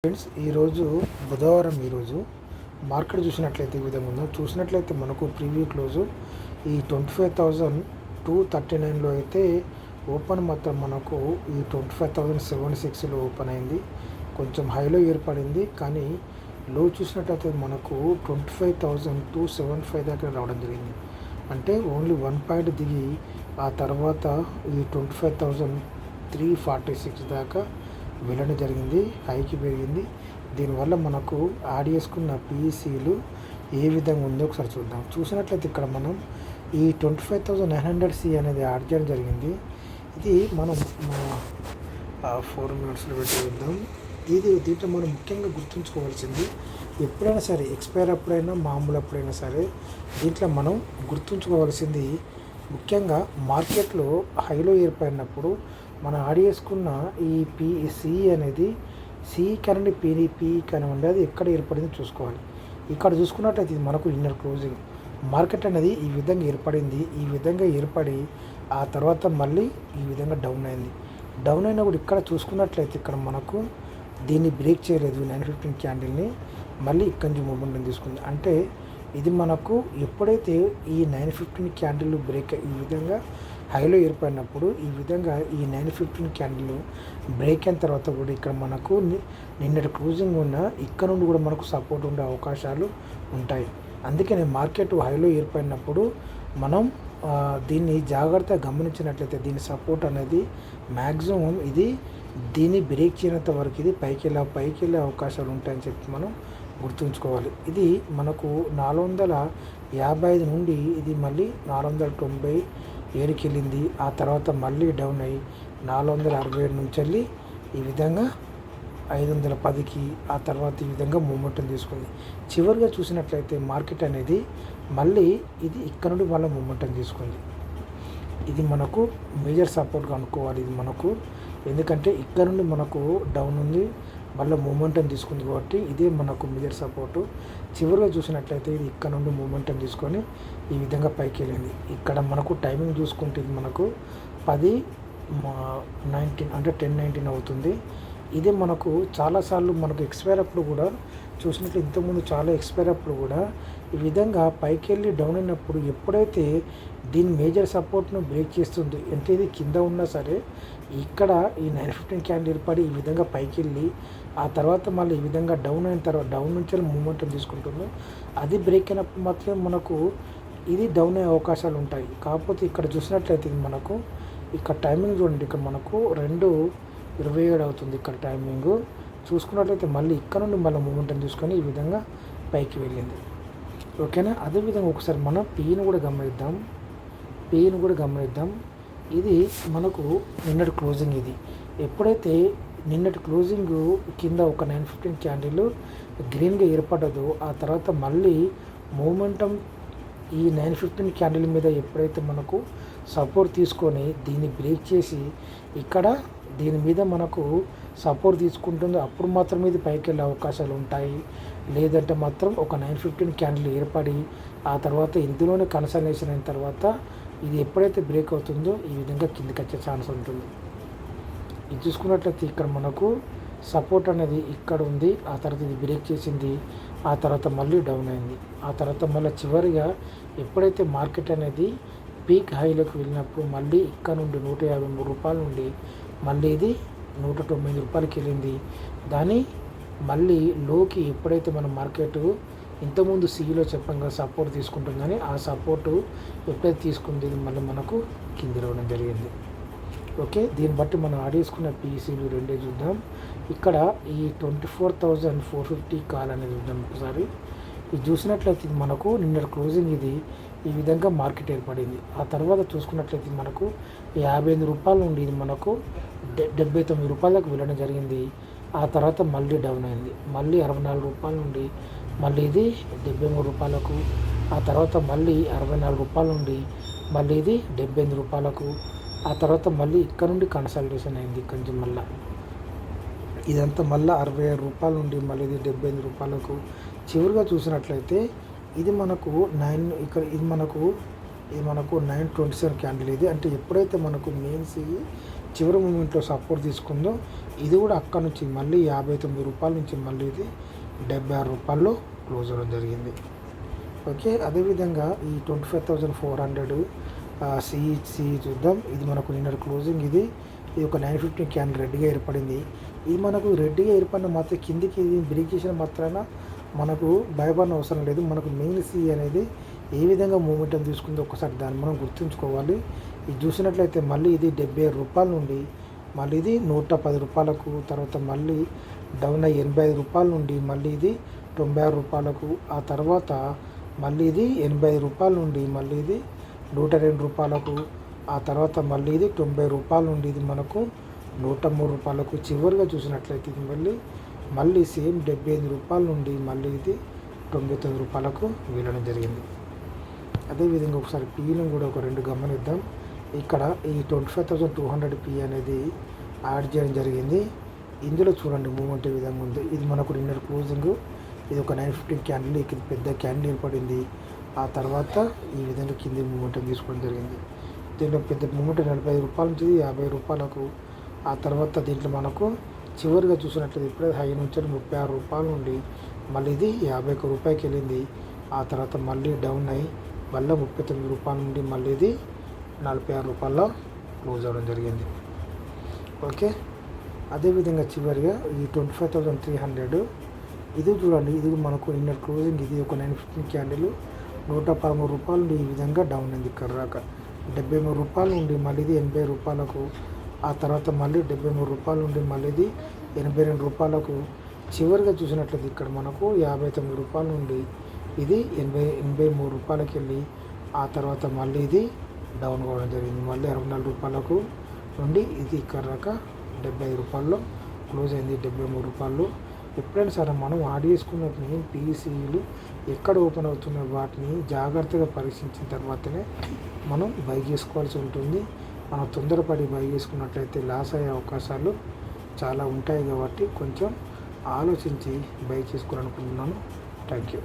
Friends, ఈరోజు బుధవారం. ఈరోజు మార్కెట్ చూసినట్లయితే ఈ విధంగా ఉందో చూసినట్లయితే మనకు ప్రీవ్యూ క్లోజు ఈ 25,239లో అయితే ఓపెన్ మాత్రం మనకు ఈ 25,076లో ఓపెన్ అయింది. కొంచెం హైలో ఏర్పడింది, కానీ లో చూసినట్లయితే మనకు 25,275 దాకా రావడం జరిగింది. అంటే ఓన్లీ 1 పాయింట్ దిగి ఆ తర్వాత ఈ 25,346 దాకా వెళ్ళడం జరిగింది, హైకి పెరిగింది. దీనివల్ల మనకు యాడ్ చేసుకున్న పిఈసీలు ఏ విధంగా ఉందో ఒకసారి చూద్దాం. చూసినట్లయితే ఇక్కడ మనం ఈ 25,900C అనేది యాడ్ చేయడం జరిగింది. ఇది మనం 4 మినిట్స్లో పెట్టి చూద్దాం. దీంట్లో మనం ముఖ్యంగా గుర్తుంచుకోవాల్సింది, ఎప్పుడైనా సరే ఎక్స్పైర్ అప్పుడైనా మామూలు అప్పుడైనా సరే దీంట్లో మనం గుర్తుంచుకోవాల్సింది, ముఖ్యంగా మార్కెట్లో హైలో ఏర్పడినప్పుడు మనం యాడ్ చేసుకున్న ఈ పిసి అనేది సి కనండి పీ కనివ్వండి, అది ఎక్కడ ఏర్పడింది చూసుకోవాలి. ఇక్కడ చూసుకున్నట్లయితే ఇది మనకు ఇన్నర్ క్లోజింగ్ మార్కెట్ అనేది ఈ విధంగా ఏర్పడింది. ఈ విధంగా ఏర్పడి ఆ తర్వాత మళ్ళీ ఈ విధంగా డౌన్ అయింది. డౌన్ అయినప్పుడు ఇక్కడ చూసుకున్నట్లయితే ఇక్కడ మనకు దీన్ని బ్రేక్ చేయలేదు. 915 క్యాండిల్ని మళ్ళీ ఇక్కడి నుంచి మూమెంట్ తీసుకుంది. అంటే ఇది మనకు ఎప్పుడైతే ఈ 915 క్యాండిల్ బ్రేక్ ఈ విధంగా హైలో ఏర్పడినప్పుడు ఈ విధంగా ఈ 915 క్యాండిల్ బ్రేక్ అయిన తర్వాత కూడా ఇక్కడ మనకు నిన్నటి క్లోజింగ్ ఉన్న ఇక్కడ నుండి కూడా మనకు సపోర్ట్ ఉండే అవకాశాలు ఉంటాయి. అందుకనే మార్కెట్ హైలో ఏర్పడినప్పుడు మనం దీన్ని జాగ్రత్తగా గమనించినట్లయితే దీని సపోర్ట్ అనేది మ్యాక్సిమం ఇది దీన్ని బ్రేక్ చేయనంత వరకు ఇది పైకి వెళ్ళే అవకాశాలు ఉంటాయని చెప్పి మనం గుర్తుంచుకోవాలి. ఇది మనకు 455 నుండి ఇది మళ్ళీ 497కి వెళ్ళింది. ఆ తర్వాత మళ్ళీ డౌన్ అయ్యి 467 నుంచి వెళ్ళి ఈ విధంగా 510కి ఆ తర్వాత ఈ విధంగా మూమెంటం తీసుకుంది. చివరిగా చూసినట్లయితే మార్కెట్ అనేది మళ్ళీ ఇది ఇక్కడ నుండి మళ్ళీ మూమెంటం తీసుకుంది. ఇది మనకు మేజర్ సపోర్ట్గా అనుకోవాలి. ఇది మనకు ఎందుకంటే ఇక్కడ నుండి మనకు డౌన్ ఉంది, మళ్ళీ మూమెంటం తీసుకుంది కాబట్టి ఇదే మనకు మేజర్ సపోర్టు. చివరిగా చూసినట్లయితే ఇది ఇక్కడ నుండి మూమెంటం తీసుకొని ఈ విధంగా పైకి వెళ్ళింది. ఇక్కడ మనకు టైమింగ్ చూసుకుంటే ఇది మనకు 10:19 అంటే 10:19 అవుతుంది. ఇదే మనకు చాలాసార్లు మనకు ఎక్స్పైర్ అప్పుడు కూడా చూసినట్లు ఇంతకుముందు చాలా ఎక్స్పైర్ అప్పుడు కూడా ఈ విధంగా పైకి వెళ్ళి డౌన్ అయినప్పుడు ఎప్పుడైతే దీని మేజర్ సపోర్ట్ను బ్రేక్ చేస్తుంది అంటే ఇది కింద ఉన్నా సరే ఇక్కడ ఈ 915 క్యాండిల్ ఏర్పడి ఈ విధంగా పైకి వెళ్ళి ఆ తర్వాత మళ్ళీ ఈ విధంగా డౌన్ అయిన తర్వాత డౌన్ నుంచి మూమెంటం తీసుకుంటుంది. అది బ్రేక్ అయినప్పుడు మాత్రమే మనకు ఇది డౌన్ అయ్యే అవకాశాలు ఉంటాయి. కాకపోతే ఇక్కడ చూసినట్లయితే ఇది మనకు ఇక్కడ టైమింగ్ చూడండి, ఇక్కడ మనకు 2:27 అవుతుంది. ఇక్కడ టైమింగ్ చూసుకున్నట్లయితే మళ్ళీ ఇక్కడ నుండి మళ్ళీ మూమెంటం తీసుకొని ఈ విధంగా పైకి వెళ్ళింది. ఓకేనా. అదేవిధంగా ఒకసారి మనం పీని కూడా గమనిద్దాం. ఇది మనకు నిన్నటి క్లోజింగ్. ఇది ఎప్పుడైతే నిన్నటి క్లోజింగ్ కింద ఒక 915 క్యాండిల్ గ్రీన్గా ఏర్పడదో ఆ తర్వాత మళ్ళీ మూమెంటం ఈ 915 క్యాండిల్ మీద ఎప్పుడైతే మనకు సపోర్ట్ తీసుకొని దీన్ని బ్రేక్ చేసి ఇక్కడ దీని మీద మనకు సపోర్ట్ తీసుకుంటుందో అప్పుడు మాత్రం ఇది పైకి వెళ్ళే అవకాశాలు ఉంటాయి. లేదంటే మాత్రం ఒక 915 క్యాండిల్ ఏర్పడి ఆ తర్వాత ఇందులోనే కన్సల్టేషన్ అయిన తర్వాత ఇది ఎప్పుడైతే బ్రేక్ అవుతుందో ఈ విధంగా కిందికి వచ్చే ఛాన్స్ ఉంటుంది. ఇది చూసుకున్నట్లయితే ఇక్కడ మనకు సపోర్ట్ అనేది ఇక్కడ ఉంది. ఆ తర్వాత ఇది బ్రేక్ చేసింది, ఆ తర్వాత మళ్ళీ డౌన్ అయింది. ఆ తర్వాత మళ్ళీ చివరిగా ఎప్పుడైతే మార్కెట్ అనేది పీక్ హైలోకి వెళ్ళినప్పుడు మళ్ళీ ఇక్కడ నుండి 153 రూపాయల నుండి మళ్ళీ ఇది 190 రూపాయలకి వెళ్ళింది. దాని మళ్ళీ లోకి ఎప్పుడైతే మన మార్కెట్ ఇంతకుముందు సిఈలో చెప్పంగా సపోర్ట్ తీసుకుంటుందని ఆ సపోర్టు ఎప్పుడైతే తీసుకుంది ఇది మళ్ళీ మనకు కింది రావడం జరిగింది. ఓకే. దీన్ని బట్టి మనం యాడ్ చేసుకున్న పిఈసీలు రెండే చూద్దాం. ఇక్కడ ఈ 24,450 కాల్ అనేది చూద్దాం ఒకసారి. ఇది చూసినట్లయితే ఇది మనకు నిన్న క్లోజింగ్ ఇది ఈ విధంగా మార్కెట్ ఏర్పడింది. ఆ తర్వాత చూసుకున్నట్లయితే మనకు 58 రూపాయల నుండి ఇది మనకు 79 రూపాయలకు వెళ్ళడం జరిగింది. ఆ తర్వాత మళ్ళీ డౌన్ అయింది. మళ్ళీ 64 రూపాయల నుండి మళ్ళీ ఇది 73 రూపాయలకు, ఆ తర్వాత మళ్ళీ 64 రూపాయల నుండి మళ్ళీ ఇది 78 రూపాయలకు, ఆ తర్వాత మళ్ళీ ఇక్కడ నుండి కన్సల్టేషన్ అయింది. కొంచెం మళ్ళీ ఇదంతా మళ్ళీ 66 రూపాయల నుండి మళ్ళీ ఇది 78 రూపాయలకు. చివరిగా చూసినట్లయితే ఇది మనకు ఇది మనకు 927 క్యాండిల్. ఇది అంటే ఎప్పుడైతే మనకు మెయిన్స్ చివరి మూమెంట్లో సపోర్ట్ తీసుకుందో ఇది కూడా అక్కడ నుంచి మళ్ళీ 59 రూపాయల నుంచి మళ్ళీ ఇది 76 రూపాయల్లో క్లోజ్ అవ్వడం జరిగింది. ఓకే, అదేవిధంగా ఈ 25,400 సిఈసి చూద్దాం. ఇది మనకు నిన్న క్లోజింగ్ ఇది ఒక 950 క్యాండిల్ రెడ్గా ఏర్పడింది. ఇది మనకు రెడ్గా ఏర్పడిన మాత్రం కిందికి బ్రేక్ చేసిన మాత్రాన మనకు భయపడిన అవసరం లేదు. మనకు మెయిన్ సి అనేది ఏ విధంగా మూమెంటం తీసుకుందో ఒకసారి దాన్ని మనం గుర్తుంచుకోవాలి. ఇది చూసినట్లయితే మళ్ళీ ఇది 77 రూపాయల నుండి మళ్ళీ ఇది 110 రూపాయలకు, తర్వాత మళ్ళీ డౌన్ అయ్యి 85 రూపాయల నుండి మళ్ళీ ఇది 96 రూపాయలకు, ఆ తర్వాత మళ్ళీ ఇది 85 రూపాయల నుండి మళ్ళీ ఇది 102 రూపాయలకు, ఆ తర్వాత మళ్ళీ ఇది 90 రూపాయల నుండి ఇది మనకు 103 రూపాయలకు, చివరిగా చూసినట్లయితే ఇది మళ్ళీ సేమ్ 78 రూపాయల నుండి మళ్ళీ ఇది 99 రూపాయలకు వీలడం జరిగింది. అదేవిధంగా ఒకసారి పీలను కూడా ఒక 2 గమనిద్దాం. ఇక్కడ ఈ 25,200 పీ అనేది యాడ్ చేయడం జరిగింది. ఇందులో చూడండి మూమెంట్ ఏ విధంగా ఉంది. ఇది మనకు నిన్న క్లోజింగ్ ఇది ఒక 950 క్యాండిల్, ఇక్కడ పెద్ద క్యాండిల్ ఏర్పడింది. ఆ తర్వాత ఈ విధంగా కింది మూమెంట్ తీసుకోవడం జరిగింది. దీంట్లో పెద్ద మూమెంట్ 45 రూపాయల నుంచి 50 రూపాయలకు, ఆ తర్వాత దీంట్లో మనకు చివరిగా చూసినట్లయితే ఇప్పుడే హై నుంచి 36 రూపాయల నుండి మళ్ళీ ఇది 51 రూపాయకి వెళ్ళింది. ఆ తర్వాత మళ్ళీ డౌన్ అయ్యి మళ్ళీ 39 రూపాయల నుండి మళ్ళీ ఇది 46 రూపాయల్లో క్లోజ్ అవ్వడం జరిగింది. ఓకే, అదేవిధంగా చివరిగా ఈ 25,300 ఇది చూడండి. ఇది మనకు నిన్న క్లోజింగ్ ఇది ఒక 950 క్యాండిల్ 113 రూపాయల నుండి ఈ విధంగా డౌన్ అయింది. ఇక్కడ రాక 73 రూపాయల నుండి మళ్ళీ ఇది 80 రూపాయలకు, ఆ తర్వాత మళ్ళీ 73 రూపాయల నుండి మళ్ళీ ఇది 82 రూపాయలకు, చివరిగా చూసినట్లయితే ఇక్కడ మనకు 59 రూపాయల నుండి ఇది 83 రూపాయలకి వెళ్ళి, ఆ తర్వాత మళ్ళీ ఇది డౌన్ కావడం జరిగింది. మళ్ళీ 64 రూపాయలకు నుండి ఇది ఇక్కడ రాక 75 రూపాయల్లో క్లోజ్ అయింది. 73 రూపాయలు. ఎప్పుడైనా సరే మనం యాడ్ చేసుకున్న మెయిన్ పీసీలు ఎక్కడ ఓపెన్ అవుతున్నాయో వాటిని జాగ్రత్తగా పరీక్షించిన తర్వాతనే మనం బై చేసుకోవాల్సి ఉంటుంది. మనం తొందరపడి బై చేసుకున్నట్లయితే లాస్ అయ్యే అవకాశాలు చాలా ఉంటాయి. కాబట్టి కొంచెం ఆలోచించి బై చేసుకోవాలనుకుంటున్నాను. Thank you.